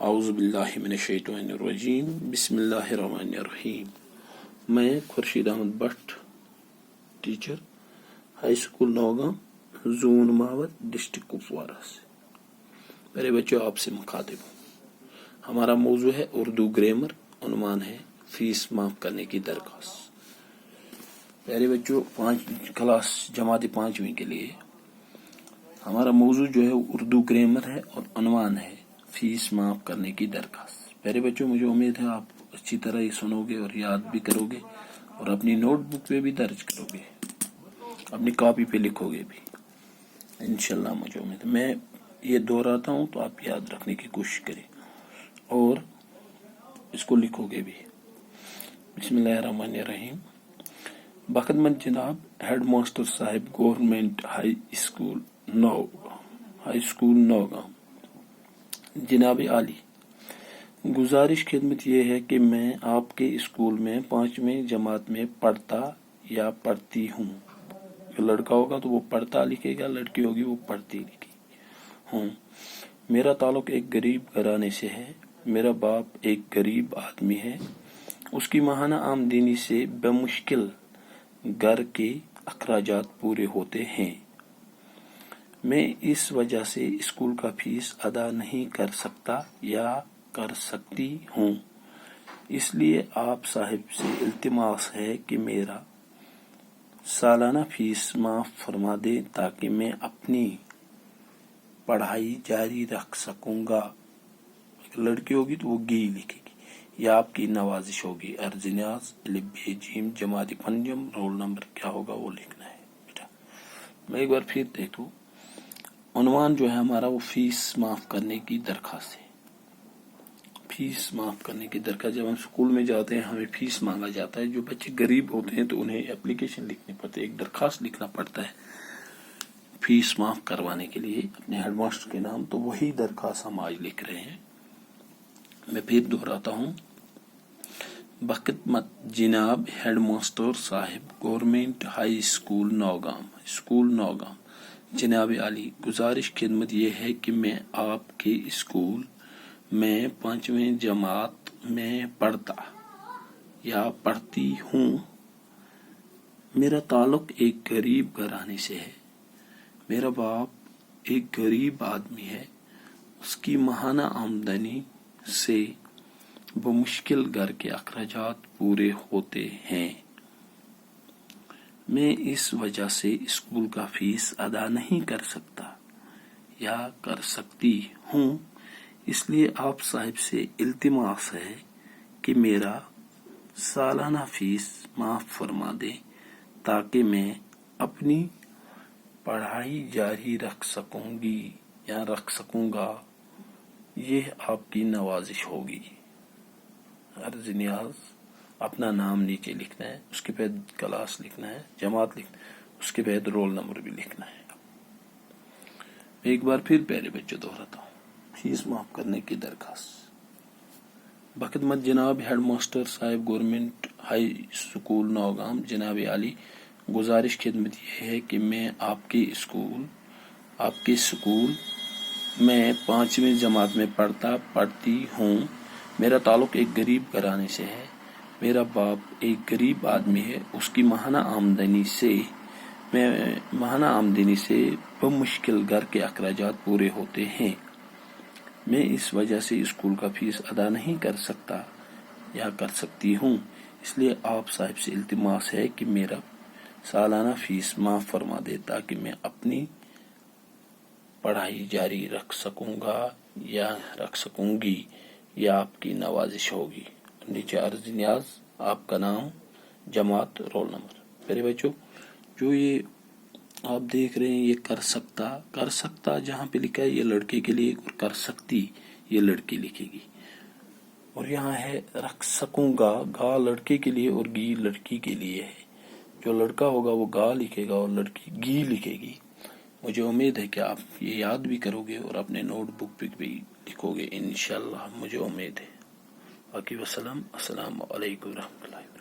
اعوذ باللہ من الشیطان الرجیم بسم اللہ الرحمن الرحیم. میں Khurshid Ahmad Butt, teacher, high school Nowgam, zone Mawat, district Kupwara سے. میرے بچوں، آپ سے مخاطب ہوں. ہمارا موضوع ہے اردو گرامر. عنوان ہے فیس معاف کرنے کی درخواست. میرے بچوں، کلاس جماعت 5ویں کے لیے ہمارا موضوع جو ہے اردو گرامر ہے اور عنوان ہے فیس معاف کرنے کی درخواست. میرے بچوں، مجھے امید ہے آپ اچھی طرح یہ سنو گے اور یاد بھی کرو گے اور اپنی نوٹ بک پہ بھی درج کرو گے، اپنی کاپی پہ لکھو گے بھی انشاءاللہ. مجھے امید ہے میں یہ دہراتا ہوں تو آپ یاد رکھنے کی کوشش کریں اور اس کو لکھو گے بھی. بسم اللہ الرحمن الرحیم. بخدمت جناب ہیڈ ماسٹر صاحب، گورنمنٹ ہائی اسکول نوگام. جناب عالی، گزارش خدمت یہ ہے کہ میں آپ کے اسکول میں 5ویں جماعت میں پڑھتا یا پڑھتی ہوں. لڑکا ہوگا تو وہ پڑھتا لکھے گا، لڑکی ہوگی وہ پڑھتی لکھے ہوں. میرا تعلق ایک غریب گھرانے سے ہے. میرا باپ ایک غریب آدمی ہے. اس کی ماہانہ آمدنی سے بمشکل گھر کے اخراجات پورے ہوتے ہیں. میں اس وجہ سے اسکول کا فیس ادا نہیں کر سکتا یا کر سکتی ہوں. اس لیے آپ صاحب سے التماس ہے کہ میرا سالانہ فیس معاف فرما دیں تاکہ میں اپنی پڑھائی جاری رکھ سکوں گا. لڑکی ہوگی تو وہ گی لکھے گی. یہ آپ کی نوازش ہوگی. عرض نیاز الف ب ج جماعت 5 رول نمبر کیا ہوگا وہ لکھنا ہے بیٹا. میں ایک بار پھر دیکھ لوں. عنوان جو ہے ہمارا وہ فیس معاف کرنے کی درخواست ہے. فیس معاف کرنے کی درخواست. جب ہم اسکول میں جاتے ہیں ہمیں فیس مانگا جاتا ہے. جو بچے غریب ہوتے ہیں تو انہیں اپلیکیشن لکھنی پڑتی ہے، ایک درخواست لکھنا پڑتا ہے فیس معاف کروانے کے لیے اپنے ہیڈ ماسٹر کے نام. تو وہی درخواست ہم آج لکھ رہے ہیں. میں پھر دہراتا ہوں. بخدمت جناب ہیڈ ماسٹر صاحب، گورنمنٹ ہائی اسکول نوگام. جناب عالی، گزارش خدمت یہ ہے کہ میں آپ کے اسکول میں 5ویں جماعت میں پڑھتا یا پڑھتی ہوں. میرا تعلق ایک غریب گھرانے سے ہے. میرا باپ ایک غریب آدمی ہے. اس کی ماہانہ آمدنی سے بمشکل گھر کے اخراجات پورے ہوتے ہیں. میں اس وجہ سے اسکول کا فیس ادا نہیں کر سکتا یا کر سکتی ہوں. اس لیے آپ صاحب سے التماس ہے کہ میرا سالانہ فیس معاف فرما دیں تاکہ میں اپنی پڑھائی جاری رکھ سکوں گی یا رکھ سکوں گا. یہ آپ کی نوازش ہوگی. عرض نیاز اپنا نام نیچے لکھنا ہے، اس کے بعد کلاس لکھنا ہے، جماعت لکھنا ہے، اس کے بعد رول نمبر بھی لکھنا ہے. ایک بار پھر پہلے بچوں دہراتا ہوں. فیس معاف کرنے کی درخواست. بخدمت جناب ہیڈ ماسٹر صاحب، گورنمنٹ ہائی اسکول نوگام. جناب عالی، گزارش خدمت یہ ہے کہ میں آپ کے اسکول میں 5ویں جماعت میں پڑھتی ہوں. میرا تعلق ایک غریب گھرانے سے ہے. میرا باپ ایک غریب آدمی ہے. اس کی ماہانہ آمدنی سے بمشکل گھر کے اخراجات پورے ہوتے ہیں. میں اس وجہ سے اسکول کا فیس ادا نہیں کر سکتا یا کر سکتی ہوں. اس لیے آپ صاحب سے التماس ہے کہ میرا سالانہ فیس معاف فرما دے تاکہ میں اپنی پڑھائی جاری رکھ سکوں گا یا رکھ سکوں گی. یہ آپ کی نوازش ہوگی. نیچے عرض نیاز، آپ کا نام، جماعت، رول نمبر. میرے بچوں، جو یہ آپ دیکھ رہے ہیں یہ کر سکتا جہاں پہ لکھا ہے یہ لڑکے کے لیے، اور کر سکتی یہ لڑکی لکھے گی. اور یہاں ہے رکھ سکوں گا لڑکے کے لیے اور گی لڑکی کے لیے ہے. جو لڑکا ہوگا وہ گا لکھے گا اور لڑکی گی لکھے گی. مجھے امید ہے کہ آپ یہ یاد بھی کرو گے اور اپنے نوٹ بک پہ بھی لکھو گے انشاءاللہ. مجھے امید ہے. باقی السلام علیکم ورحمۃ اللہ.